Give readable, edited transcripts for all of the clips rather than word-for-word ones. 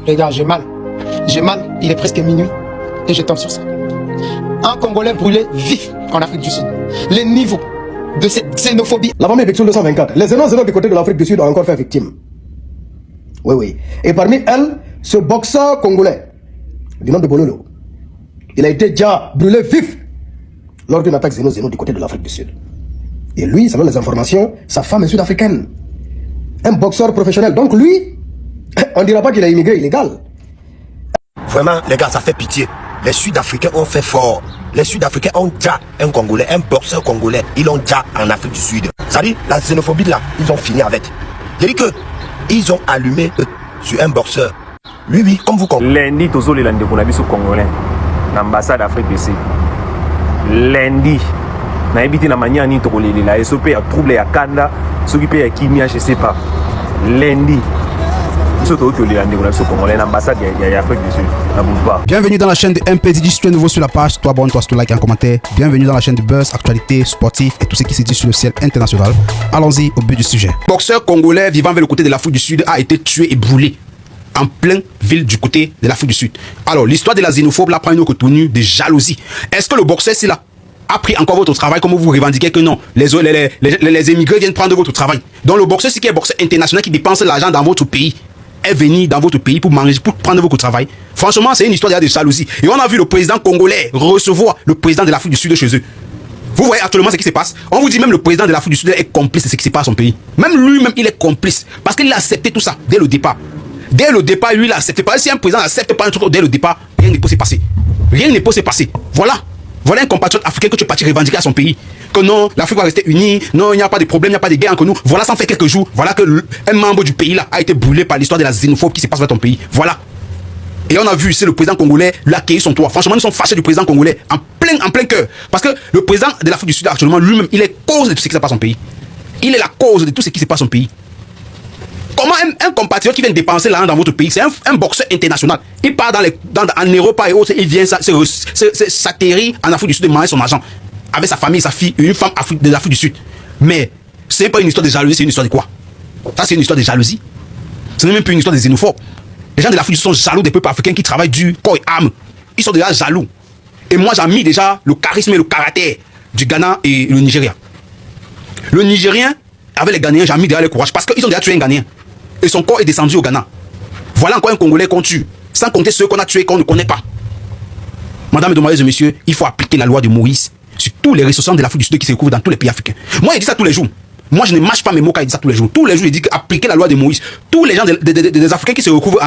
Les gars, j'ai mal. J'ai mal, il est presque minuit et je tombe sur ça. Un Congolais brûlé vif en Afrique du Sud. Les niveaux de cette xénophobie. La famille Bexul 224. Les zénos du côté de l'Afrique du Sud ont encore fait victime. Oui, oui. Et parmi elles, ce boxeur congolais, du nom de Bololo, il a été déjà brûlé vif lors d'une attaque zéno du côté de l'Afrique du Sud. Et lui, selon les informations, sa femme est sud-africaine. Un boxeur professionnel. Donc lui, on ne dira pas qu'il a immigré illégal. Vraiment, les gars, ça fait pitié. Les Sud-Africains ont fait fort. Les Sud-Africains ont déjà un Congolais, un boxeur congolais. Ils l'ont déjà en Afrique du Sud. Ça dit, la xénophobie là, ils ont fini avec. J'ai dit que ils ont allumé sur un boxeur. Oui, oui, comme vous comprenez. Lundi, tous les landais qu'on a vu sur Congolais, l'ambassade d'Afrique du Sud. Lundi, on a évité la manière ni trop les la SOP a troublé à Kanda, ceux qui payent à Kimia, je sais pas. Lundi. Bienvenue dans la chaîne de MPDJ. Si tu es nouveau sur la page, toi abonne-toi, si tu likes un commentaire. Bienvenue dans la chaîne de buzz, actualité, sportif et tout ce qui se dit sur le ciel international. Allons-y au but du sujet. Boxeur congolais vivant vers le côté de l'Afrique du Sud a été tué et brûlé en pleine ville du côté de l'Afrique du Sud. Alors, l'histoire de la xénophobe là prend une autre tenue de jalousie. Est-ce que le boxeur c'est là a pris encore votre travail comme vous revendiquez que non, les émigrés viennent prendre votre travail. Donc le boxeur c'est qui est boxeur international qui dépense l'argent dans votre pays est venu dans votre pays pour manger, pour prendre votre travail. Franchement, c'est une histoire de jalousie. Et on a vu le président congolais recevoir le président de l'Afrique du Sud chez eux. Vous voyez actuellement ce qui se passe. On vous dit même le président de l'Afrique du Sud est complice de ce qui se passe dans son pays. Même lui-même, il est complice. Parce qu'il a accepté tout ça dès le départ. Dès le départ, lui, il a accepté. Parce que si un président n'accepte pas un truc dès le départ, rien ne peut se passer. Rien ne peut se passer. Voilà. Voilà un compatriote africain que tu es parti revendiquer à son pays. Que non, l'Afrique va rester unie, non, il n'y a pas de problème, il n'y a pas de guerre entre nous. Voilà, ça fait quelques jours. Voilà que un membre du pays là a été brûlé par l'histoire de la xénophobie qui se passe dans ton pays. Voilà. Et on a vu ici le président congolais l'accueillir son toit. Franchement, nous sommes fâchés du président congolais en plein cœur. Parce que le président de l'Afrique du Sud actuellement, lui-même, il est cause de tout ce qui se passe dans son pays. Il est la cause de tout ce qui se passe dans son pays. Comment un compatriote qui vient dépenser l'argent dans votre pays, c'est un boxeur international. Il part en Europe et autres, il vient s'atterrir en Afrique du Sud de manger son argent. Avec sa famille, sa fille, une femme de l'Afrique du Sud. Mais ce n'est pas une histoire de jalousie, c'est une histoire de quoi? Ça, c'est une histoire de jalousie. Ce n'est même plus une histoire de xénophobe. Les gens de l'Afrique du Sud sont jaloux des peuples africains qui travaillent du corps et âme. Ils sont déjà jaloux. Et moi, j'ai mis déjà le charisme et le caractère du Ghana et le Nigeria. Le Nigérien, avec les Ghanéens, j'ai mis déjà le courage parce qu'ils ont déjà tué un Ghanéen. Et son corps est descendu au Ghana. Voilà encore un Congolais qu'on tue. Sans compter ceux qu'on a tués qu'on ne connaît pas. Madame, mesdemoiselles et messieurs, il faut appliquer la loi de Moïse sur tous les ressortissants de l'Afrique du Sud qui se retrouvent dans tous les pays africains. Moi, il dit ça tous les jours. Moi, je ne mâche pas mes mots quand il dit ça tous les jours. Tous les jours, il dit appliquer la loi de Moïse. Tous les gens des Africains qui se retrouvent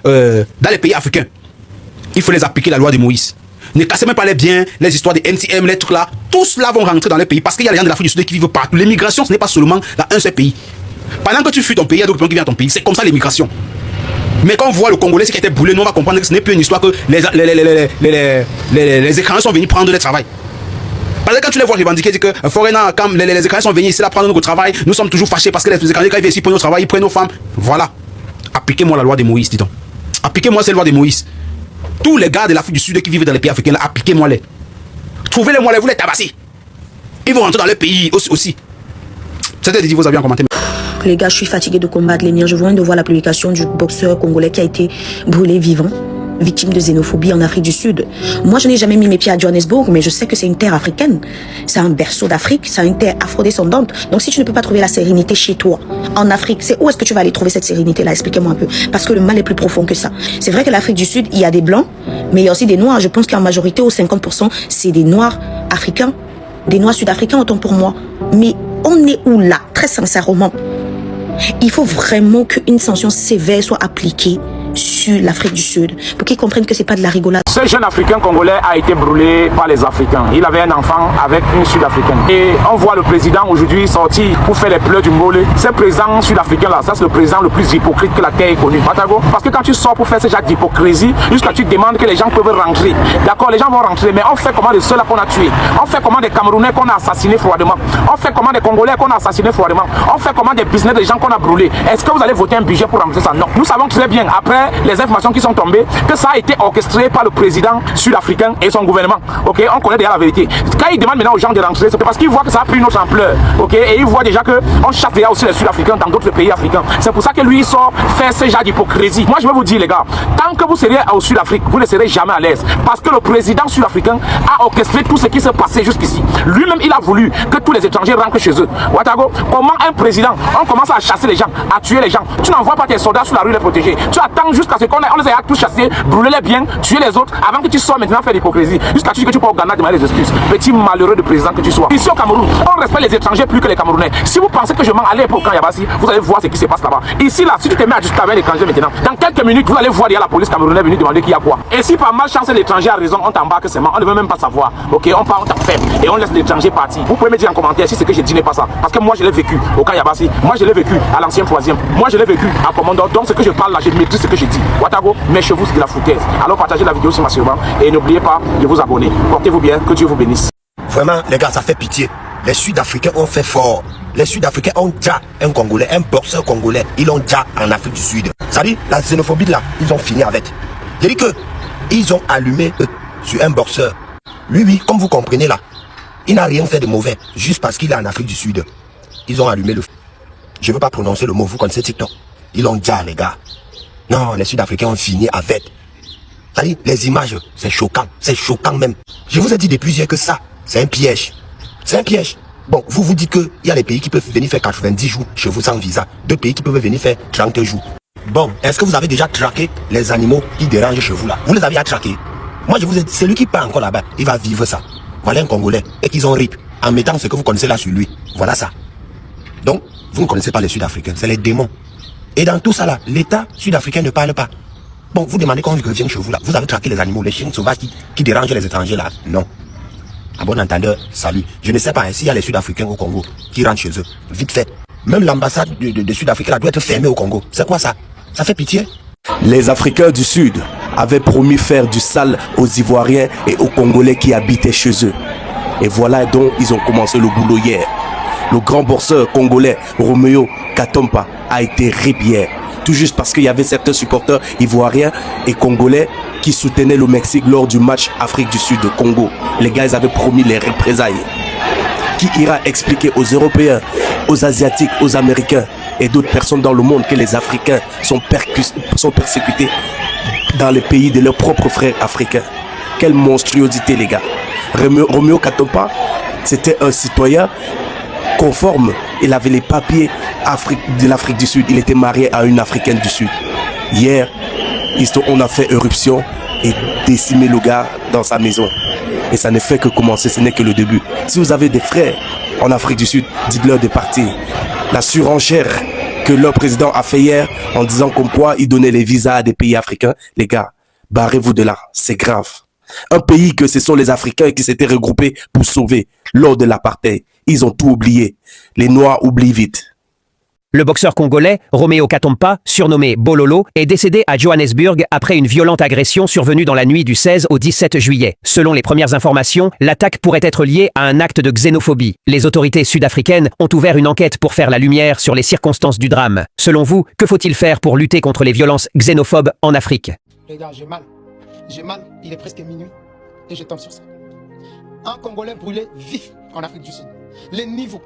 dans les pays africains, il faut les appliquer la loi de Moïse. Ne cassez même pas les biens, les histoires des MTM, les trucs là. Tous cela vont rentrer dans les pays parce qu'il y a les gens de l'Afrique du Sud qui vivent partout. L'immigration, ce n'est pas seulement dans un seul pays. Pendant que tu fuis ton pays, il y a d'autres gens qui viennent à ton pays. C'est comme ça l'immigration. Mais quand on voit le Congolais qui a été brûlé, nous on va comprendre que ce n'est plus une histoire que les écrans sont venus prendre le travail. Parce que quand tu les vois revendiquer, dire que quand les écrans sont venus ici là prendre notre travail, nous sommes toujours fâchés parce que les écrans quand ils viennent ici prendre notre travail, ils prennent nos femmes. Voilà. Appliquez-moi la loi de Moïse, dis-donc. Appliquez-moi cette loi de Moïse. Tous les gars de l'Afrique du Sud qui vivent dans les pays africains, là, appliquez-moi-les. Trouvez-les-moi, vous les tabassez. Ils vont rentrer dans le pays aussi. C'était dit, vous avez un commentaire. Les gars, je suis fatigué de combattre les miens. Je viens de voir la publication du boxeur congolais qui a été brûlé vivant, victime de xénophobie en Afrique du Sud. Moi, je n'ai jamais mis mes pieds à Johannesburg, mais je sais que c'est une terre africaine. C'est un berceau d'Afrique, c'est une terre afrodescendante. Donc, si tu ne peux pas trouver la sérénité chez toi, en Afrique, c'est où est-ce que tu vas aller trouver cette sérénité-là? Expliquez-moi un peu. Parce que le mal est plus profond que ça. C'est vrai que l'Afrique du Sud, il y a des blancs, mais il y a aussi des noirs. Je pense qu'en majorité, aux 50%, c'est des noirs africains, des noirs sud-africains, autant pour moi. Mais on est où là, très sincèrement? Il faut vraiment qu'une sanction sévère soit appliquée sur l'Afrique du Sud pour qu'ils comprennent que c'est pas de la rigolade. Ce jeune Africain congolais a été brûlé par les Africains. Il avait un enfant avec une Sud-Africaine. Et on voit le président aujourd'hui sortir pour faire les pleurs du mollet. Ce président Sud-Africain là, ça c'est le président le plus hypocrite que la terre ait connu. Parce que quand tu sors pour faire ce genre d'hypocrisie, jusqu'à tu demandes que les gens peuvent rentrer. D'accord, les gens vont rentrer, mais on fait comment de ceux-là qu'on a tués? On fait comment des Camerounais qu'on a assassinés froidement? On fait comment des Congolais qu'on a assassinés froidement? On fait comment des business des gens qu'on a brûlés? Est-ce que vous allez voter un budget pour rentrer ça? Non. Nous savons très bien, après les informations qui sont tombées, que ça a été orchestré par le président président sud-africain et son gouvernement. Ok, on connaît déjà la vérité. Quand il demande maintenant aux gens de rentrer, c'est parce qu'il voit que ça a pris une autre ampleur. Ok, et il voit déjà qu'on chasse déjà aussi les Sud-Africains dans d'autres pays africains. C'est pour ça que lui il sort faire ce genre d'hypocrisie. Moi je vais vous dire les gars, tant que vous serez au Sud-Afrique, vous ne serez jamais à l'aise. Parce que le président sud-africain a orchestré tout ce qui s'est passé jusqu'ici. Lui-même il a voulu que tous les étrangers rentrent chez eux. Ouattara, comment un président, on commence à chasser les gens, à tuer les gens. Tu n'envoies pas tes soldats sur la rue les protéger. Tu attends jusqu'à ce qu'on les ait tous chassés, brûler les biens, tuer les autres, avant que tu sois maintenant faire l'hypocrisie. Jusqu'à ce que tu peux au Ghana demander des excuses. Petit malheureux de président que tu sois. Ici au Cameroun, on respecte les étrangers plus que les Camerounais. Si vous pensez que je mens, allez pour Kanyabasi, vous allez voir ce qui se passe là-bas. Ici là, si tu te mets à discuter avec l'étranger maintenant, dans quelques minutes, vous allez voir, il y a la police camerounaise venue demander qui y a quoi. Et si par malchance l'étranger a raison, on t'embarque seulement, on ne veut même pas savoir. Ok, on part, on t'enferme et on laisse l'étranger partir. Vous pouvez me dire en commentaire si ce que je dis n'est pas ça. Parce que moi je l'ai vécu au Kanyabasi, moi je l'ai vécu à l'ancien 3e, moi je l'ai vécu à Commandant. Donc ce que je parle là, je maîtrise ce que je dis. Ouattara, méchez-vous de la foutaise. Alors partagez la vidéo sur ma survente et n'oubliez pas de vous abonner. Portez-vous bien, que Dieu vous bénisse. Vraiment, les gars, ça fait pitié. Les Sud-Africains ont fait fort. Les Sud-Africains ont déjà un Congolais, un boxeur congolais. Ils l'ont déjà en Afrique du Sud. Ça dit, la xénophobie là, ils ont fini avec. J'ai dit que ils ont allumé sur un boxeur. Lui, comme vous comprenez là, il n'a rien fait de mauvais. Juste parce qu'il est en Afrique du Sud. Ils ont allumé le feu. Je ne veux pas prononcer le mot, vous connaissez TikTok. Ils l'ont déjà, les gars. Non, les Sud-Africains ont fini avec. Ça dit, les images, c'est choquant même. Je vous ai dit depuis hier que ça, c'est un piège. C'est un piège. Bon, vous dites qu'il y a des pays qui peuvent venir faire 90 jours chez vous sans visa. Deux pays qui peuvent venir faire 30 jours. Bon, est-ce que vous avez déjà traqué les animaux qui dérangent chez vous là? Vous les avez déjà traqués? Moi je vous ai dit, celui qui part encore là-bas, il va vivre ça. Voilà un Congolais et qu'ils ont rip en mettant ce que vous connaissez là sur lui. Voilà ça. Donc, vous ne connaissez pas les Sud-Africains, c'est les démons. Et dans tout ça là, l'État sud-africain ne parle pas. Bon, vous demandez quand on revient chez vous là, vous avez traqué les animaux, les chiens sauvages qui dérangent les étrangers là? Non. À bon entendeur, salut. Je ne sais pas s'il y a les Sud-Africains au Congo qui rentrent chez eux. Vite fait. Même l'ambassade de Sud-Afrique là doit être fermée au Congo. C'est quoi ça? Ça fait pitié. Les Africains du Sud avaient promis faire du sale aux Ivoiriens et aux Congolais qui habitaient chez eux. Et voilà donc ils ont commencé le boulot hier. Le grand boxeur congolais Romeo Katompa a été rip hier. Tout juste parce qu'il y avait certains supporters ivoiriens et congolais qui soutenaient le Mexique lors du match Afrique du Sud de Congo. Les gars, ils avaient promis les représailles. Qui ira expliquer aux Européens, aux Asiatiques, aux Américains et d'autres personnes dans le monde que les Africains sont persécutés dans les pays de leurs propres frères africains? Quelle monstruosité, les gars. Romeo Katompa, c'était un citoyen conforme. Il avait les papiers de l'Afrique du Sud. Il était marié à une Africaine du Sud. Hier, on a fait éruption et décimé le gars dans sa maison. Et ça ne fait que commencer, ce n'est que le début. Si vous avez des frères en Afrique du Sud, dites-leur de partir. La surenchère que leur président a fait hier en disant comme quoi il donnait les visas à des pays africains, les gars, barrez-vous de là, c'est grave. Un pays que ce sont les Africains qui s'étaient regroupés pour sauver lors de l'apartheid. Ils ont tout oublié. Les Noirs oublient vite. Le boxeur congolais Romeo Katompa, surnommé Bololo, est décédé à Johannesburg après une violente agression survenue dans la nuit du 16 au 17 juillet. Selon les premières informations, l'attaque pourrait être liée à un acte de xénophobie. Les autorités sud-africaines ont ouvert une enquête pour faire la lumière sur les circonstances du drame. Selon vous, que faut-il faire pour lutter contre les violences xénophobes en Afrique? Les gars, j'ai mal. J'ai mal, il est presque minuit et je tombe sur ça. Un Congolais brûlé vif en Afrique du Sud. Les niveaux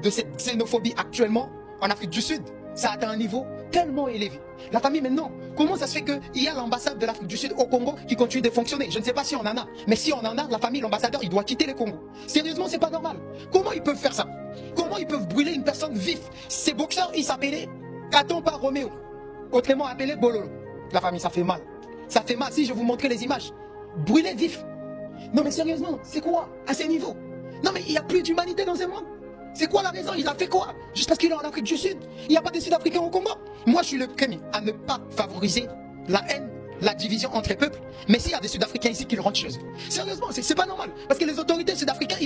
de cette xénophobie actuellement en Afrique du Sud, ça atteint un niveau tellement élevé. La famille maintenant, comment ça se fait qu'il y a l'ambassade de l'Afrique du Sud au Congo qui continue de fonctionner? Je ne sais pas si on en a, mais si on en a, la famille, l'ambassadeur, il doit quitter le Congo. Sérieusement, c'est pas normal. Comment ils peuvent faire ça? Comment ils peuvent brûler une personne vive? Ces boxeurs, ils s'appelaient Katompa Romeo, autrement appelé Bololo. La famille, ça fait mal. Ça fait mal si je vous montrais les images. Brûlé vif. Non mais sérieusement, c'est quoi à ces niveaux? Non mais il n'y a plus d'humanité dans ce monde. C'est quoi la raison? Il a fait quoi? Juste parce qu'il est en Afrique du Sud? Il n'y a pas de Sud-Africains au Congo? Moi je suis le premier à ne pas favoriser la haine, la division entre les peuples. Mais s'il y a des Sud-Africains ici qui le rentrent chez eux, sérieusement, c'est pas normal. Parce que les autorités sud-africaines,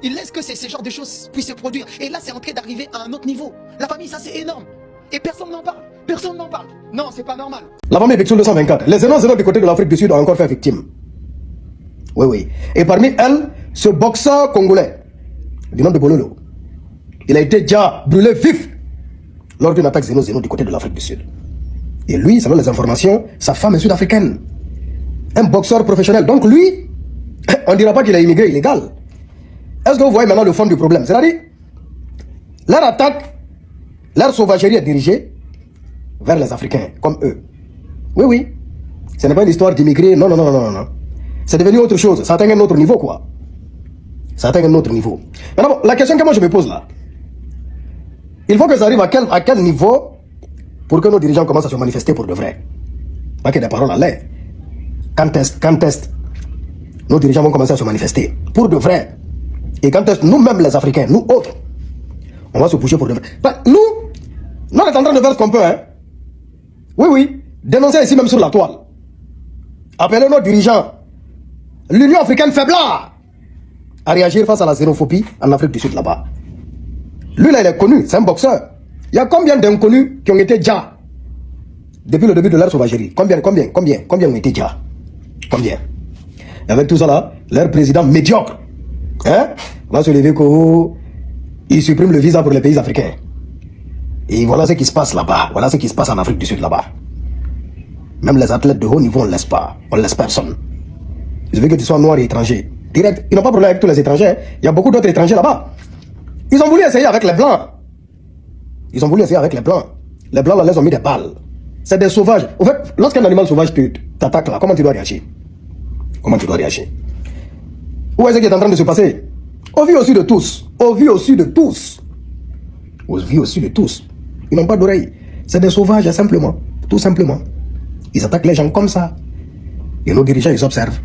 ils laissent que ce genre de choses puissent se produire. Et là c'est en train d'arriver à un autre niveau. La famille, ça c'est énorme. Et personne n'en parle. Personne n'en parle. Non, c'est pas normal. La famille Bixou 224. Les zénons du côté de l'Afrique du Sud ont encore fait victime. Oui, oui. Et parmi elles, ce boxeur congolais, du nom de Bololo, il a été déjà brûlé vif lors d'une attaque zéno du côté de l'Afrique du Sud. Et lui, selon les informations, sa femme est sud-africaine. un boxeur professionnel. Donc lui, on ne dira pas qu'il est immigré illégal. Est-ce que vous voyez maintenant le fond du problème? C'est-à-dire, leur attaque, leur sauvagerie est dirigée vers les Africains, comme eux. Oui, oui. Ce n'est pas une histoire d'immigrés. Non, non, non, non, non. C'est devenu autre chose. Ça atteint un autre niveau, quoi. Ça atteint un autre niveau. Maintenant, la question que moi je me pose là, il faut que ça arrive à quel niveau pour que nos dirigeants commencent à se manifester pour de vrai? Pas que des paroles à l'air. Quand est-ce nos dirigeants vont commencer à se manifester pour de vrai? Et quand est-ce nous-mêmes les Africains, nous autres, on va se bouger pour de vrai? Nous, on est en train de faire ce qu'on peut, hein. Oui, oui. Dénoncer ici même sur la toile. Appeler nos dirigeants. L'Union africaine faiblard à réagir face à la xénophobie en Afrique du Sud là-bas. Lui là, il est connu, c'est un boxeur. Il y a combien d'inconnus qui ont été déjà depuis le début de leur sauvagerie? Combien ont été déjà? Combien? Et avec tout ça là, leur président médiocre, hein, va se lever il supprime le visa pour les pays africains. Et voilà ce qui se passe là-bas. Voilà ce qui se passe en Afrique du Sud là-bas. Même les athlètes de haut niveau, on ne laisse pas. On ne laisse personne. Je veux que tu sois noir et étranger. Direct, ils n'ont pas de problème avec tous les étrangers. Il y a beaucoup d'autres étrangers là-bas. Ils ont voulu essayer avec les blancs. Ils ont voulu essayer avec les blancs. Les blancs, là, les ont mis des balles. C'est des sauvages. En fait, lorsqu'un animal sauvage t'attaque là, comment tu dois réagir? Comment tu dois réagir? Où est ce qui est en train de se passer? Au vu aussi de tous. Au vu aussi de tous. Au vu aussi de tous. Ils n'ont pas d'oreilles. C'est des sauvages, simplement. Tout simplement. Ils attaquent les gens comme ça. Et nos dirigeants, ils observent.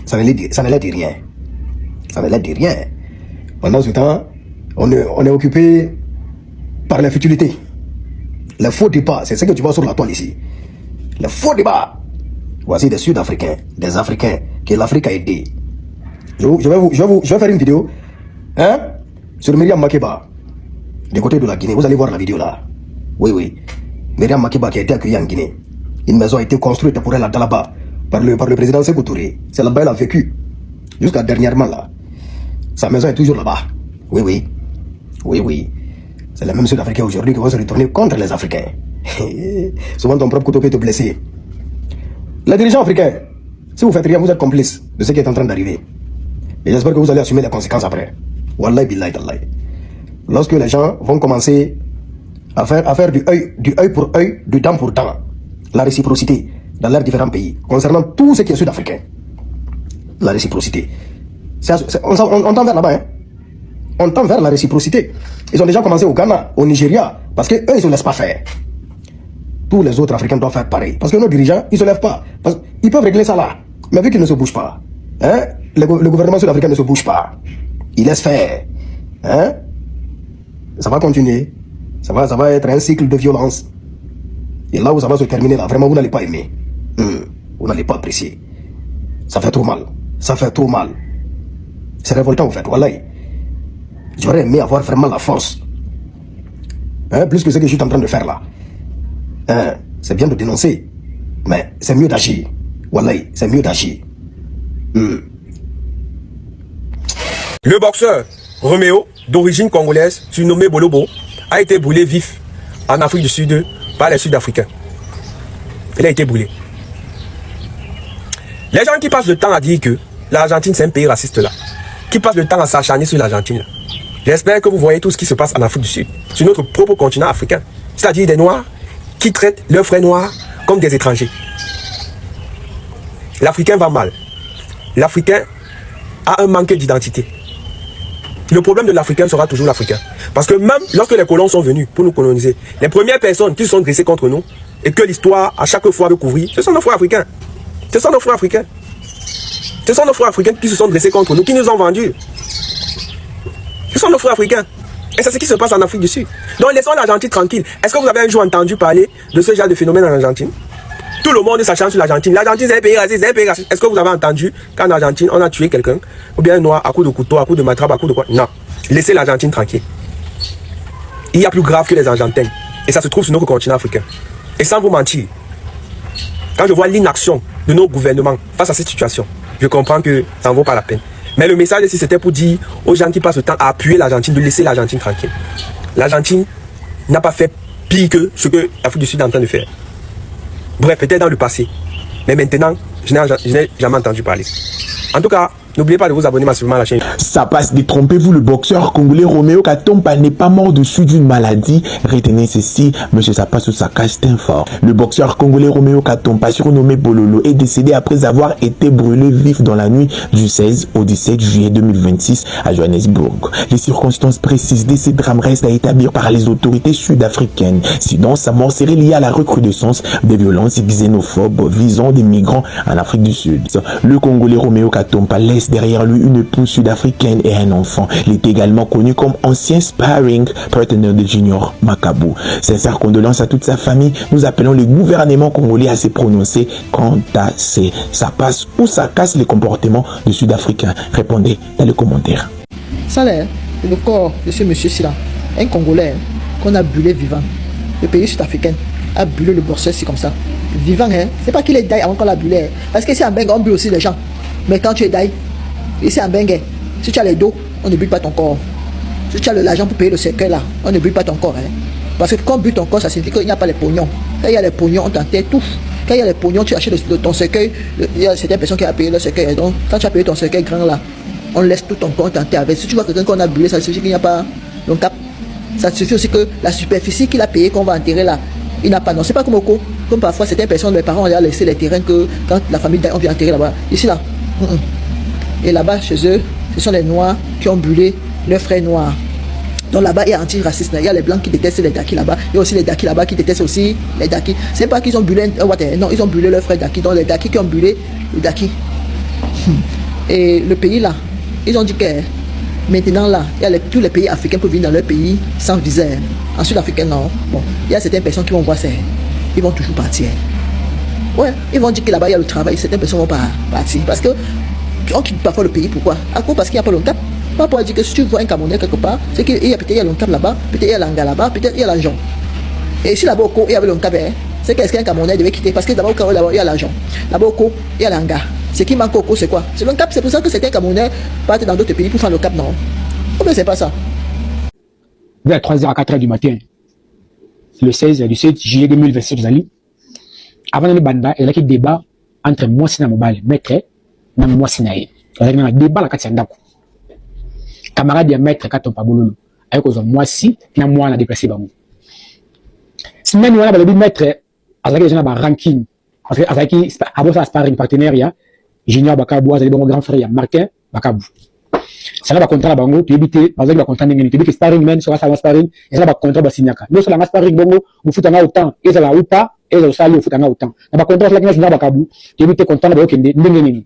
Ça ne leur dit rien. Ça ne leur dit rien. Pendant ce temps, on est occupé par les futilités. Les faux débats, c'est ce que tu vois sur la toile ici. Les faux débats. Voici des Sud-Africains, des Africains que l'Afrique a aidés. Je vais faire une vidéo, hein, sur Myriam Makeba, du côté de la Guinée. Vous allez voir la vidéo là. Oui, oui. Myriam Makeba qui a été accueillie en Guinée. Une maison a été construite pour elle là-bas par le président Sékou Touré. C'est là-bas elle a vécu. Jusqu'à dernièrement là. Sa maison est toujours là-bas. Oui, oui. Oui, oui. C'est les mêmes Sud-Africains aujourd'hui qui vont se retourner contre les Africains. Souvent ton propre couteau peut te blesser. Les dirigeants africains, si vous faites rien, vous êtes complices de ce qui est en train d'arriver. Et j'espère que vous allez assumer les conséquences après. Wallahi billahi tallahi. Lorsque les gens vont commencer à faire du œil pour œil, du dent pour dent, la réciprocité dans leurs différents pays, concernant tout ce qui est sud-africain. La réciprocité. On tend vers là-bas, hein. On tend vers la réciprocité. Ils ont déjà commencé au Ghana, au Nigeria, parce qu'eux, ils ne se laissent pas faire. Tous les autres Africains doivent faire pareil. Parce que nos dirigeants, ils ne se lèvent pas. Ils peuvent régler ça là. Mais vu qu'ils ne se bougent pas, hein, le gouvernement sud-africain ne se bouge pas. Il laisse faire. Hein? Ça va continuer. Ça va être un cycle de violence. Et là où ça va se terminer, là, vraiment, vous n'allez pas aimer. Vous n'allez pas apprécier. Ça fait trop mal. Ça fait trop mal. C'est révoltant, en fait. Wallahi. J'aurais aimé avoir vraiment la force. Hein, plus que ce que je suis en train de faire là. Hein, c'est bien de dénoncer. Mais c'est mieux d'agir. Wallahi, c'est mieux d'agir. Le boxeur Roméo, d'origine congolaise, surnommé Bolobo, a été brûlé vif en Afrique du Sud par les Sud-Africains. Il a été brûlé. Les gens qui passent le temps à dire que l'Argentine c'est un pays raciste là, qui passent le temps à s'acharner sur l'Argentine, j'espère que vous voyez tout ce qui se passe en Afrique du Sud, sur notre propre continent africain, c'est-à-dire des Noirs qui traitent leurs frères noirs comme des étrangers. L'Africain va mal. L'Africain a un manque d'identité. Le problème de l'Africain sera toujours l'Africain. Parce que même lorsque les colons sont venus pour nous coloniser, les premières personnes qui se sont dressées contre nous, et que l'histoire à chaque fois veut couvrir, ce sont nos frères africains. Ce sont nos frères africains. Ce sont nos frères africains qui se sont dressés contre nous, qui nous ont vendus. Ce sont nos frères africains. Et c'est ce qui se passe en Afrique du Sud. Donc laissons l'Argentine tranquille. Est-ce que vous avez un jour entendu parler de ce genre de phénomène en Argentine? Tout le monde s'acharne sur l'Argentine. L'Argentine c'est un pays raciste, c'est un pays raciste. Est-ce que vous avez entendu qu'en Argentine on a tué quelqu'un, ou bien un noir à coup de couteau, à coup de matrape, à coup de quoi? Non. Laissez l'Argentine tranquille. Il y a plus grave que les Argentins. Et ça se trouve sur notre continent africain. Et sans vous mentir, quand je vois l'inaction de nos gouvernements face à cette situation, je comprends que ça ne vaut pas la peine. Mais le message ici, c'était pour dire aux gens qui passent le temps à appuyer l'Argentine, de laisser l'Argentine tranquille. L'Argentine n'a pas fait pire que ce que l'Afrique du Sud est en train de faire. Bref, peut-être dans le passé. Mais maintenant, je n'ai jamais entendu parler. En tout cas, n'oubliez pas de vous abonner massivement à la chaîne. Ça passe, détrompez-vous, le boxeur congolais Romeo Katompa n'est pas mort dessus d'une maladie. Retenez ceci, monsieur Sapas ou Sakas fort. Le boxeur congolais Romeo Katompa, surnommé Bololo, est décédé après avoir été brûlé vif dans la nuit du 16 au 17 juillet 2026 à Johannesburg. Les circonstances précises de ces drames restent à établir par les autorités sud-africaines. Sinon, sa mort serait liée à la recrudescence des violences xénophobes visant des migrants en Afrique du Sud. Le congolais Romeo Katompa laisse derrière lui une épouse sud-africaine et un enfant. Il est également connu comme ancien sparring partner de Junior Makabu. Sincères condoléances à toute sa famille. Nous appelons le gouvernement congolais à se prononcer quant à ça passe ou ça casse les comportements des Sud-Africains. Répondez dans les commentaires. Ça là, le corps de ce monsieur-ci là, un Congolais qu'on a brûlé vivant. Le pays sud-africain a brûlé le boxeur si comme ça. Vivant, hein. C'est pas qu'il est die avant qu'on l'a brûlé. Parce que c'est un bang, on brûle aussi les gens. Mais quand tu es die, ici en Bengue, si tu as les dos, on ne brûle pas ton corps. Si tu as l'argent pour payer le cercueil là, on ne brûle pas ton corps. Hein. Parce que quand on brûle ton corps, ça signifie qu'il n'y a pas les pognons. Quand il y a les pognons, on t'enterre tout. Quand il y a les pognons, tu achètes ton cercueil. Il y a certaines personnes qui ont payé le cercueil. Donc, quand tu as payé ton cercueil grand là, on laisse tout ton corps t'enterrer avec. Si tu vois quelqu'un qu'on a brûlé, ça signifie qu'il n'y a pas le cap. Ça suffit aussi que la superficie qu'il a payé qu'on va enterrer là, il n'a pas. Non, c'est pas comme au co. Comme parfois certaines personnes, mes parents ont laissé les terrains que quand la famille on vient enterrer là-bas. Ici là. Et là-bas, chez eux, ce sont les Noirs qui ont brûlé leurs frères noirs. Donc là-bas, il y a anti-raciste. Il y a les Blancs qui détestent les Daki là-bas. Il y a aussi les Daki là-bas qui détestent aussi les Daki. C'est pas qu'ils ont brûlé... non, ils ont brûlé leurs frères Daki. Donc les Daki qui ont brûlé les Daki. Et le pays là, ils ont dit que maintenant là, il y a tous les pays africains peuvent venir dans leur pays sans visa. En Sud-Africain, non. Bon, il y a certaines personnes qui vont voir ça. Ils vont toujours partir. Ouais, ils vont dire que là-bas, il y a le travail. Certaines personnes vont pas partir. Parce que on quitte parfois le pays, pourquoi? À cause parce qu'il n'y a pas le cap. Pas pour dire que si tu vois un Camerounais quelque part, c'est qu'il y a peut-être le cap là-bas, peut-être il y a l'anga là-bas, peut-être il y a l'argent. Et si là-bas au co, il y avait le cap, c'est qu'est-ce qu'un Camerounais devait quitter? Parce que d'abord il y a l'argent. Là-bas au co, il y a l'anga. Ce qui manque au co, c'est quoi? C'est le cap, c'est pour ça que certains Camerounais partent dans d'autres pays pour faire le cap, non? Ou bien c'est pas ça? Vers 3h à 4h du matin, le 16 du 7 juillet 2027, avant le banda, il y a un débat entre moi et Mobile, maître. Na moi sinaye avec na débat la kati ndako camarade ya maître Katompa Bololo avec aux moi si na moi na déplacé bango semaine wana ba maître azaki déjà ba ranking parce que azaki abo ça sparring partenariat Junior Bakabu azali bon grand frère ya Martin Bakabu ça na ba contrat bango to éviter bazaki ba contrat ngeni to éviter sparring men sur ça sparring et ça ba contrat ba signaka mais sur la sparring bongo vous futanga autant et ça la ou pas et ça sali futanga autant na ba contrat la Junior Bakabu to éviter contrat ba okende ndengeni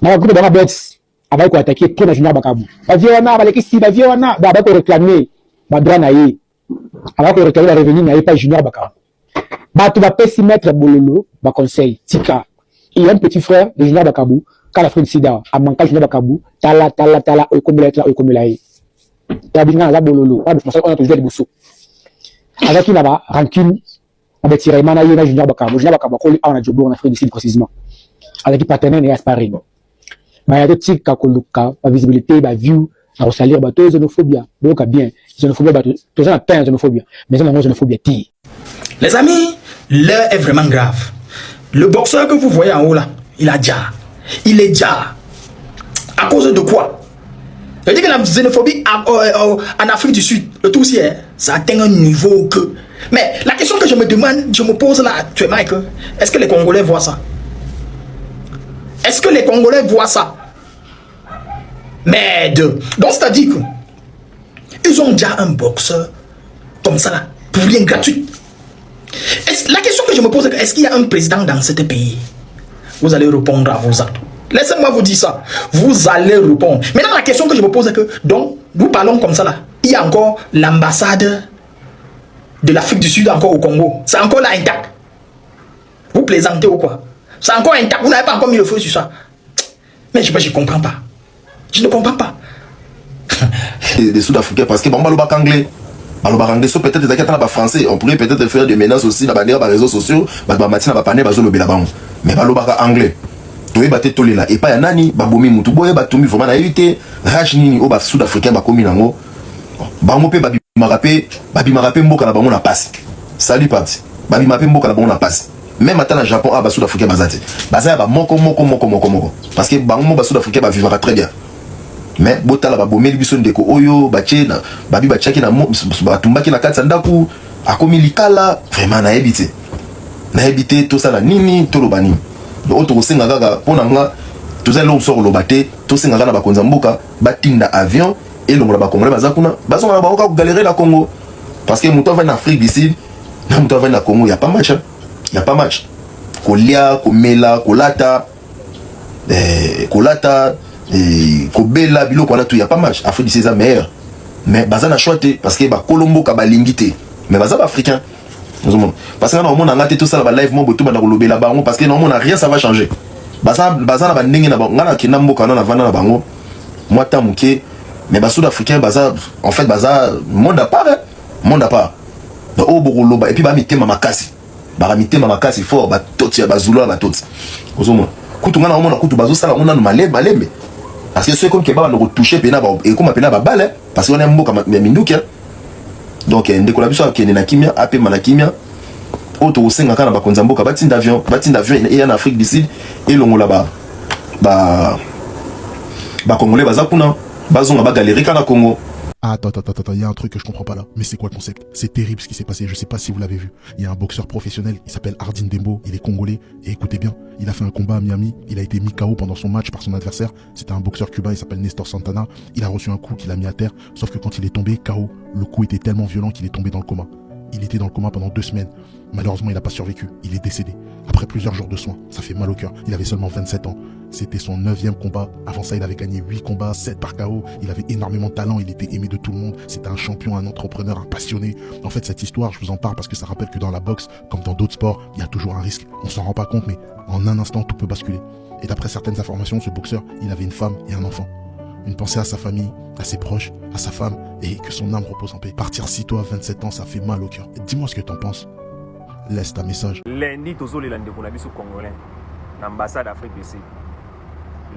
na groupe de box avec quoi attaquer pour Junior Bakabu ba viona ba lekisi ba viona ba ko réclamer ba droit na yi avec ko réclamer la revenu na yi pas Junior Bakabu ba tu vas pesi mettre Bololo ba conseil tika il y a un petit frère de Junior Bakabu quand la frère sida a manqué Junior Bakabu tala o komela yi ta binga la Bololo on a toujours des boussou avec il là-bas rancune on va tirer mana yi na Junior Bakabu ko on a jobo en Afrique du Sud précisément avec les partenaires et sparring bah il y a des petits kakoluka la visibilité la view la salir bah tout xénophobie donc bien xénophobie bah tout ça atteint xénophobie mais ça non xénophobie ti. Les amis, l'heure est vraiment grave. Le boxeur que vous voyez en haut là, il est déjà à cause de quoi? Je dis que la xénophobie en Afrique du Sud, le tout aussi, ça atteint un niveau que... Mais la question que je me demande, je me pose là actuellement, est-ce que les Congolais voient ça? Est-ce que les Congolais voient ça? Merde. Donc c'est-à-dire que ils ont déjà un boxeur comme ça là, pour rien gratuit. La question que je me pose, est-ce qu'il y a un président dans ce pays? Vous allez répondre à vos actes. Laissez-moi vous dire ça. Vous allez répondre. Maintenant, la question que je me pose, c'est que, donc, nous parlons comme ça là. Il y a encore l'ambassade de l'Afrique du Sud encore au Congo. C'est encore là intact. Vous plaisantez ou quoi? C'est encore intact. Vous n'avez pas encore mis le feu sur ça. Mais je ne comprends pas. Je ne comprends pas. Des Sud-Africains, parce que Bamba le bac anglais. Alors, peut-être des acteurs français, on pourrait peut-être faire des menaces aussi dans les réseaux sociaux, mais le bac anglais. Et pas y nani, babomi mutuboye, batumi vraiment naïvité, rajnini au bas sud-africain, bakomi nango. Bamope, babi marape, mboka na bango na passe. Salut, parti. Babi marape, mboka na bango na passe. même à Japon, à Sud-Africain, Baza, moko. Parce que Bango, Sud-Africain, vivra très bien. Mais Botala, Bomeli, Bisson, Deko, Oyo, Baché, Babi, Bachaki, Batumbaki, la Katsandaku, Akomi Likala, vraiment, na habité, tout ça, la Nini, tout le bani. Donc, autre chose, pour nous, tout ça, l'on sort le baté, tout ça, na Bakonzamboka, Batinda avion, et l'on va Congolais, Bazakuna, Bazon, on va galérer la Congo. Parce que Mouton va en Afrique d'ici, Mouton va en Congo, il n'y a pas match. Il n'y a pas match. Kolia, Komela, Kolata, Kobela, Bilo, il n'y a pas match. Afrique d'ici, c'est meilleur. Mais Bazan a choisi parce que Colombo, Kabalingité. Mais Bazan africain. Parce que nous avons tout ça, live, parce que nous n'a rien, ça va changer. Bazan a bandé, moi, Tamouké, mais Sud africain, en fait, Bazan, monde à part. Monde à part. Et puis, Bamité, Mamakasi. Baramité, Mamakasi, fort, Batot, Bazoulo, Batot. Koutouna, on a Koutou Bazou, ça, on a Malé. Parce que ceux qui ont retouché, et comme appelé la balle, parce qu'on a un mot comme Mindouk. Donc, une décollation qui est Nakimia, appelé Manakimia. Autre au sein, on a Bakonzambo, batin d'avion, et en Afrique du Sud, et l'on là-bas. Congolais, Bazakuna, Bazon, Bagalérique, Congo. Attends, il y a un truc que je comprends pas là. Mais c'est quoi le concept? C'est terrible ce qui s'est passé, je sais pas si vous l'avez vu. Il y a un boxeur professionnel, il s'appelle Hardin Dembo, il est congolais, et écoutez bien, il a fait un combat à Miami, il a été mis KO pendant son match par son adversaire, c'était un boxeur cubain, il s'appelle Nestor Santana, il a reçu un coup qu'il a mis à terre, sauf que quand il est tombé KO, le coup était tellement violent qu'il est tombé dans le coma. Il était dans le coma pendant 2 semaines. Malheureusement, il n'a pas survécu. Il est décédé. Après plusieurs jours de soins. Ça fait mal au cœur. Il avait seulement 27 ans. C'était son 9e combat. Avant ça, il avait gagné 8 combats, 7 par KO. Il avait énormément de talent. Il était aimé de tout le monde. C'était un champion, un entrepreneur, un passionné. En fait, cette histoire, je vous en parle parce que ça rappelle que dans la boxe, comme dans d'autres sports, il y a toujours un risque. On s'en rend pas compte, mais en un instant, tout peut basculer. Et d'après certaines informations, ce boxeur, il avait une femme et un enfant. Une pensée à sa famille, à ses proches, à sa femme, et que son âme repose en paix. Partir si tôt à 27 ans, ça fait mal au cœur. Dis-moi ce que t'en penses. Laisse ta message. Lundi, tous les landais qu'on a vu sur Congolais, l'ambassade d'Afrique du Sud.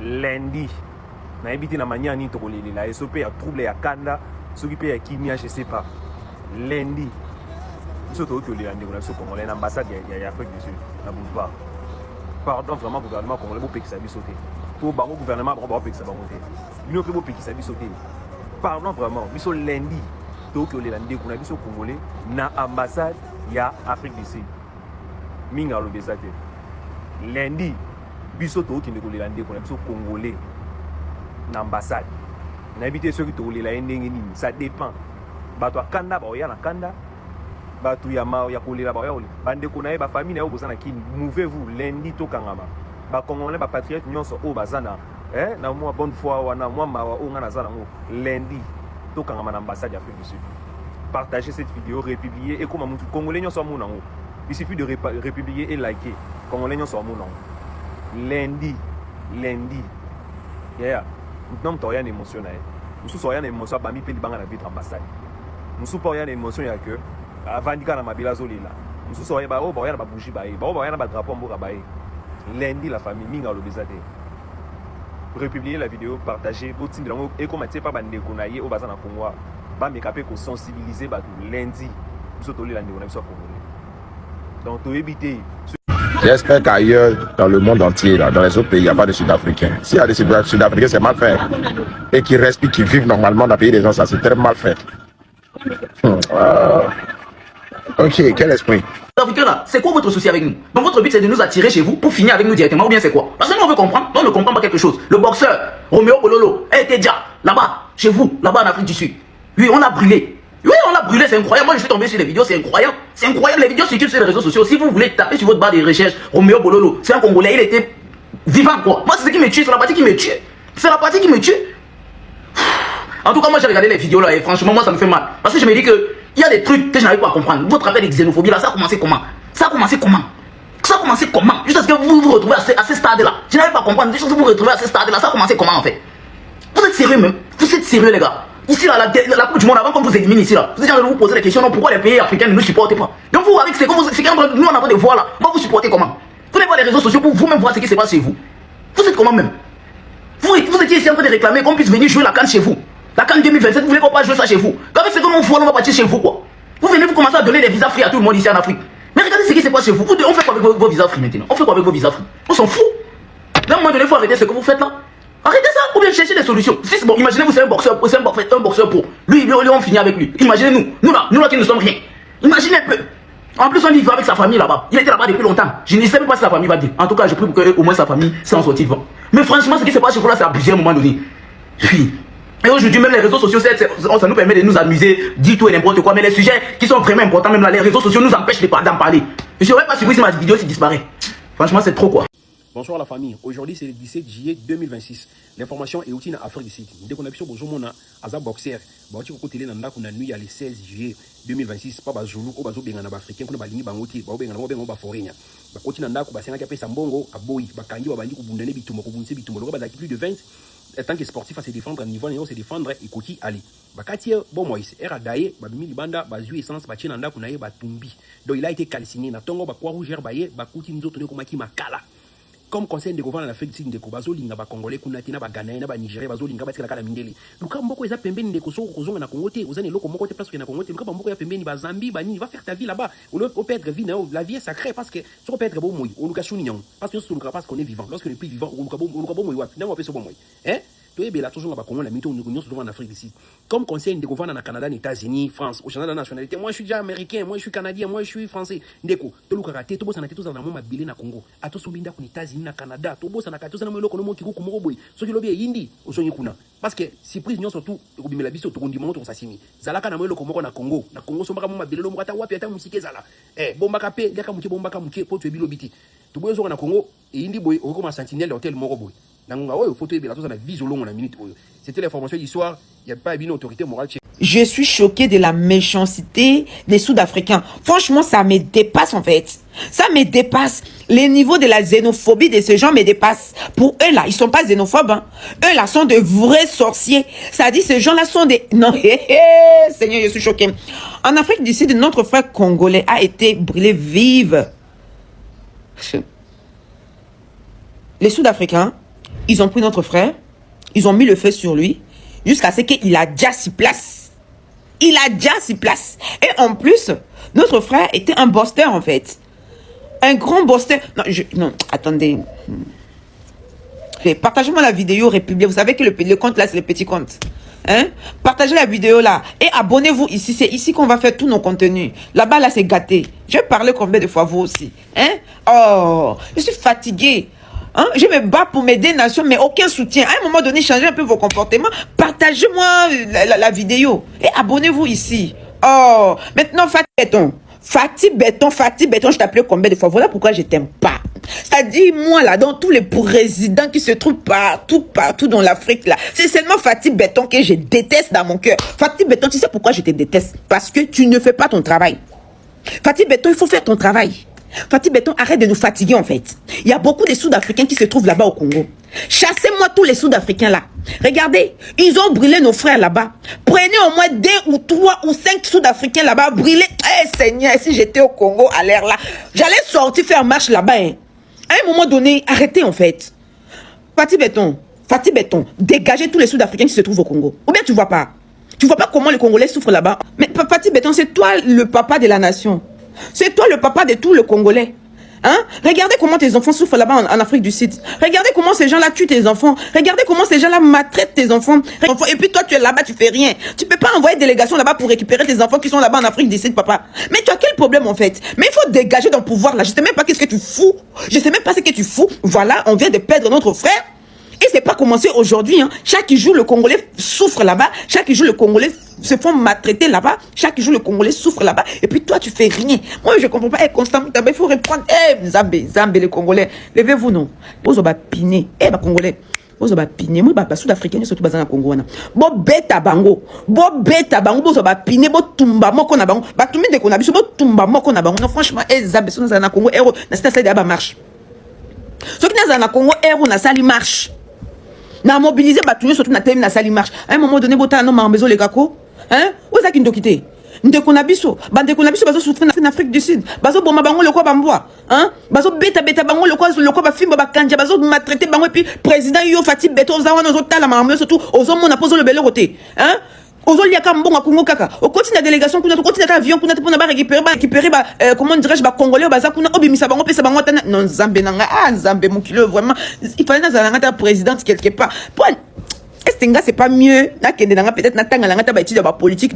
Lundi, on a habité dans la manière ni trop la SOP a troublé à Kanda, ceux qui payent à Kimia, je sais pas. Lundi, surtout que les landais qu'on a vu sur Congolais, l'ambassade d'Afrique du Sud, à Boulevard. Pardon, vraiment, le gouvernement congolais, il faut que ça puisse sauter. Pour le gouvernement, il faut que ça va monter. Il faut que ça puisse sauter. Pardon, vraiment, il faut lundi, tout que les landais qu'on a vu sur Congolais, dans l'ambassade, il y a Afrique du Sud. Minga le besate. Lundi, biso to qui ne les landais qu'on a biso congolais l'ambassade. N'habiter ceux qui te roulent la ndenge ni, ça dépend. Bato kanda ba oya na kanda. Bato ya ma ya kolela ba oya ole. Bande konaye ba famille na yo bozana ki mouvez-vous lundi to kangama. Ba congolais ba patriote nyonso o bazana. Na moi bonne foi wana moi ma o ngana zana ngo lundi to kangama na ambassade d'Afrique du Sud. Partagez cette vidéo, republier et comme un Congolais sont mon nom. Il suffit de republier et liker. Congolais sont mon nom. Lundi. Yeah. Nous n'avons rien d'émotionnel. Nous sommes rien d'émotion. Bami peli banga la vie d'ambassade. Nous sommes pas rien d'émotion ya que avant d'y aller na mabila zoli là. Nous sommes rien ba o ba rien ba bougie ba e. Ba o ba rien ba drapeau mboka ba e. Lundi la famille minga lo bezade. Republier la vidéo, partager, et comme tu sais pas bande konaye au bazana Congo. Mais capé qu'on sensibiliser lundi surtout les landais on a congolais. Donc to éviter. J'espère qu'ailleurs dans le monde entier là, dans les autres pays il n'y a pas de Sud-Africains. S'il y a des Sud-Africains c'est mal fait et qui respirent, qui vivent normalement dans le pays des gens, ça c'est très mal fait. Ok, quel esprit. C'est quoi votre souci avec nous? Donc votre but c'est de nous attirer chez vous pour finir avec nous directement ou bien c'est quoi? Parce que nous on veut comprendre, on ne comprend pas quelque chose. Le boxeur Roméo Bololo était déjà là-bas, chez vous, là-bas en Afrique du Sud. Oui, on a brûlé. Oui, on a brûlé, c'est incroyable. Moi, je suis tombé sur les vidéos, c'est incroyable. C'est incroyable, les vidéos circulent sur les réseaux sociaux. Si vous voulez taper sur votre barre de recherche, Roméo Bololo, c'est un Congolais, il était vivant, quoi. Moi, c'est ce qui me tue, c'est la partie qui me tue. C'est la partie qui me tue. En tout cas, moi, j'ai regardé les vidéos là et franchement, moi, ça me fait mal. Parce que je me dis que il y a des trucs que je n'arrive pas à comprendre. Votre affaire de xénophobie là, ça a commencé comment? Ça a commencé comment? Juste à ce que vous vous retrouvez à ce stade-là. Je n'arrive pas à comprendre. Juste à ce que vous vous retrouvez à ce stade-là, ça a commencé comment en fait? Vous êtes sérieux même? Vous êtes sérieux, les gars? Ici, là, la Coupe du Monde, avant qu'on vous élimine ici, là, vous êtes en train de vous poser des questions, non, pourquoi les pays africains ne nous supportent pas? Donc, vous, avec ce que nous, on a des voix là, vous vous supportez comment? Vous n'avez pas les réseaux sociaux pour vous-même voir ce qui se passe chez vous. Vous êtes comment même? Vous étiez ici en train de réclamer qu'on puisse venir jouer la CAN chez vous. La CAN 2027, vous voulez qu'on pas jouer ça chez vous? Qu'avec ce que nous voulons, on va partir chez vous, quoi. Vous venez, vous commencez à donner des visas free à tout le monde ici en Afrique. Mais regardez ce qui qui se passe chez vous? On fait quoi avec vos visas free maintenant? On fait quoi avec vos visas free? On s'en fout. Là, à un moment donné, il faut arrêter ce que vous faites là. Arrêtez ça, ou bien chercher des solutions. Si bon, imaginez-vous, c'est un boxeur pro. Lui, on finit avec lui. Imaginez-nous, nous là qui ne sommes rien. Imaginez un peu. En plus, on vit avec sa famille là-bas. Il était là-bas depuis longtemps. Je ne sais même pas si sa famille va bien. En tout cas, je prie qu'au moins sa famille s'en sortit vivant. Mais franchement, ce qui se passe chez vous là, c'est abusé à un moment donné. Oui. Et aujourd'hui, même les réseaux sociaux, ça nous permet de nous amuser, dire tout et n'importe quoi. Mais les sujets qui sont vraiment importants, même là, les réseaux sociaux nous empêchent d'en parler. Je ne serais pas surpris si ma vidéo disparaît. Franchement, c'est trop quoi. Bonsoir la famille. Aujourd'hui, c'est le 17 juillet 2026. L'information est aussi dans l'Afrique du Sud. Dès qu'on a vu bonjour, mon Aza Boxer. Bah, tu peux nanda qu'on a nuit le 16 juillet 2026. Pas Bazulu, ou Bazo Bengana Africain, qu'on a baligné Bangoti, Bengana Forénia. Bah, continue nanda qu'on va s'en appeler Sambongo, à Boy, Bakangi, Babandi, Kubundane, Bitumo, Kubunse, Bitumo, le plus de 20. Tant que sportif à se défendre, à niveau néo, se défendre, et Koti Ali. Bakati, bon, moi, er a daye, Babimi Libanda, Bazu essence, Bachinanda, qu'on a eu Batumbi. Donc il a été calciné. Natongo, Bakwa Rouge, Baye, Bakuti, nous autres, Komaki Makala. Comme conseil de gouvernement en Afrique du Sud, de Kobazo, Linga, Congolais, Kunatina, Ghana, Nigeria, Bazo, Linga, Baskala, Mindeli. Luka Mboko, ils a pembé de Koso, Kozon, na Congoté, aux années locaux, Moko, place na Congoté, Luka Mboko, il a pembé ni Bazambi, Bani, va faire ta vie là-bas. On peut être vie, la vie est sacrée parce que si on peut être bon, moi, on nous cache union. Parce que nous sommes parce qu'on est vivant. Lorsqu'on est plus vivant, on nous cache bon, moi, finalement, on peut se bon, moi. Hein? Là, toujours on la mytho, nous sommes en Afrique ici. Comme conseil de gouvernement en Canada, États-Unis, France, au Canada nationalité, moi je suis déjà américain, moi je suis canadien, moi je suis français. Ndeko, to lu karaté, to bossa na teto za na mama bilé na Congo. Ato so binda ku États-Unis na Canada, to bossa na kato za na mo loko no mo kiku ku mo boy. So ki lobi yindi, o so yikuna. Parce que surprise nyon surtout, ko bimela biso to kondi mo to sasimi. Zalaka na mo loko mo na Congo. Na Congo so mbaka mama bilé lo mo kata wapi ata musike zala. Bomba kapé, yaka muke bomba ka muke po to ebilo biti. To boyo zo na Congo, e yindi boy o ko ma sentinelle hotel mo boy. C'était l'information d'histoire. Il n'y a pas une autorité morale. Je suis choqué de la méchanceté des Sud-Africains. Franchement, ça me dépasse en fait. Ça me dépasse. Les niveaux de la xénophobie de ces gens me dépassent. Pour eux là, ils ne sont pas xénophobes. Hein. Eux là sont de vrais sorciers. Ça dit, ces gens-là sont des... Non, Seigneur, je suis choqué. En Afrique du Sud, notre frère congolais a été brûlé vive. Les Sud-Africains, ils ont pris notre frère, ils ont mis le feu sur lui, jusqu'à ce qu'il a déjà 6 places. Il a déjà 6 places. Et en plus, notre frère était un boster en fait. Un grand boster. Non, attendez. Partagez-moi la vidéo République. Vous savez que le compte là, c'est le petit compte. Hein? Partagez la vidéo là. Et abonnez-vous ici. C'est ici qu'on va faire tous nos contenus. Là-bas, là, c'est gâté. Je vais parler combien de fois vous aussi. Hein? Oh, je suis fatigué. Hein? Je me bats pour m'aider nations, mais aucun soutien. À un moment donné, changez un peu vos comportements. Partagez-moi la vidéo. Et abonnez-vous ici. Oh, maintenant, Fatih Béton, je t'appelais combien de fois? Voilà pourquoi je t'aime pas. C'est-à-dire, moi, là, dans tous les présidents qui se trouvent partout dans l'Afrique, là, c'est seulement Fatih Béton que je déteste dans mon cœur. Fatih Béton, tu sais pourquoi je te déteste? Parce que tu ne fais pas ton travail. Fatih Béton, il faut faire ton travail. Fatih Béton, arrête de nous fatiguer en fait. Il y a beaucoup de Sud-Africains qui se trouvent là-bas au Congo. Chassez-moi tous les Sud-Africains là. Regardez, ils ont brûlé nos frères là-bas. Prenez au moins 2 ou 3 ou 5 Sud-Africains là-bas, brûlez. Eh Seigneur, si j'étais au Congo à l'air là, j'allais sortir faire marche là-bas. Hein. À un moment donné, arrêtez en fait. Fatih Béton, dégagez tous les Sud-Africains qui se trouvent au Congo. Ou bien tu vois pas comment les Congolais souffrent là-bas. Mais Fatih Béton, c'est toi le papa de la nation. C'est toi le papa de tous les Congolais. Hein? Regardez comment tes enfants souffrent là-bas en Afrique du Sud. Regardez comment ces gens-là tuent tes enfants. Regardez comment ces gens-là maltraitent tes enfants. Et puis toi, tu es là-bas, tu fais rien. Tu peux pas envoyer une délégation là-bas pour récupérer tes enfants qui sont là-bas en Afrique du Sud, papa. Mais tu as quel problème en fait? Mais il faut dégager ton pouvoir là. Je sais même pas qu'est-ce que tu fous. Je sais même pas ce que tu fous. Voilà, on vient de perdre notre frère. Et c'est pas commencé aujourd'hui. Hein. Chaque jour, le Congolais souffre là-bas. Chaque jour, le Congolais se font maltraiter là-bas. Chaque jour, le Congolais souffre là-bas. Et puis toi, tu fais rien. Moi, je comprends pas. Constamment, il faut reprendre. Zambé, les Congolais. Levez-vous, non. Vous avez piné. Congolais. Vous avez piné. Moi, Sud-Africain, surtout dans le Congo. Bon, bêta bango. Vous avez piné. Bon, tumba, moko na bango. Tout le monde qu'on a vu. Bon, tumba, moko na bango. Non, franchement, Zambé, si nous avons un Congo, héros, n'a pas ça d'abord marche. Ce qui n'a pas un Congo, héros, n'a pas ça marche. Na mobiliser batuye surtout na télé na sali marche. À un moment donné bota no ma maison les gako. Hein? Où ça qui ndo quitté? Ndeko na biso, bande ko na biso bazo souffrir en Afrique du Sud. Bazo bomba bango le ko bamboa. Hein? Bazo beta bango le ko ba fimba ba kanja bazo maltraiter bango et puis président yo Fatih Béton za wana zo tala ma surtout ozo mona pozo le belo côté. Hein? Aujourd'hui, il y a comme bon à Congo Kaka. Au continue la délégation, on continue l'avion, on a récupéré, comment dirais-je, Congolais, Bazakuna, Obimisa, Bango, Pesa, Bango, non, Zambé, Nanga, Zambé, mon kilo, vraiment. Il fallait la présidente quelque part. Est-ce que c'est pas mieux peut-être na politique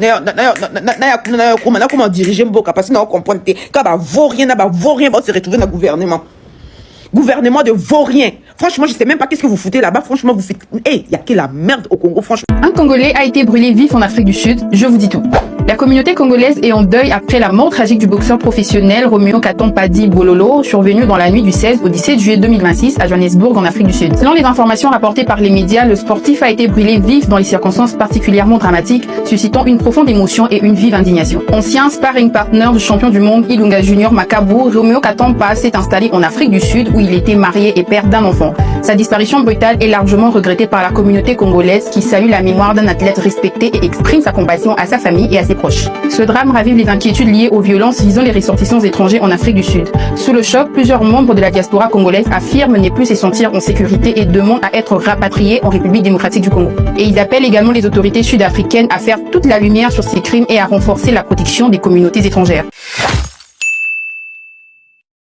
comment diriger Mboka parce que nous comprenons que vaurien va se retrouver dans le gouvernement de vaurien. Franchement, je sais même pas qu'est-ce que vous foutez là-bas. Franchement, vous faites il y a que la merde au Congo, franchement. Un Congolais a été brûlé vif en Afrique du Sud, je vous dis tout. La communauté congolaise est en deuil après la mort tragique du boxeur professionnel Romeo Katompadi Bololo, survenu dans la nuit du 16 au 17 juillet 2026 à Johannesburg en Afrique du Sud. Selon les informations rapportées par les médias, le sportif a été brûlé vif dans les circonstances particulièrement dramatiques, suscitant une profonde émotion et une vive indignation. Ancien sparring partner du champion du monde Ilunga Junior Makabu, Romeo Katompa s'est installé en Afrique du Sud où il était marié et père d'un enfant. Sa disparition brutale est largement regrettée par la communauté congolaise qui salue la mémoire d'un athlète respecté et exprime sa compassion à sa famille et à ses proches. Ce drame ravive les inquiétudes liées aux violences visant les ressortissants étrangers en Afrique du Sud. Sous le choc, plusieurs membres de la diaspora congolaise affirment ne plus se sentir en sécurité et demandent à être rapatriés en République démocratique du Congo. Et ils appellent également les autorités sud-africaines à faire toute la lumière sur ces crimes et à renforcer la protection des communautés étrangères.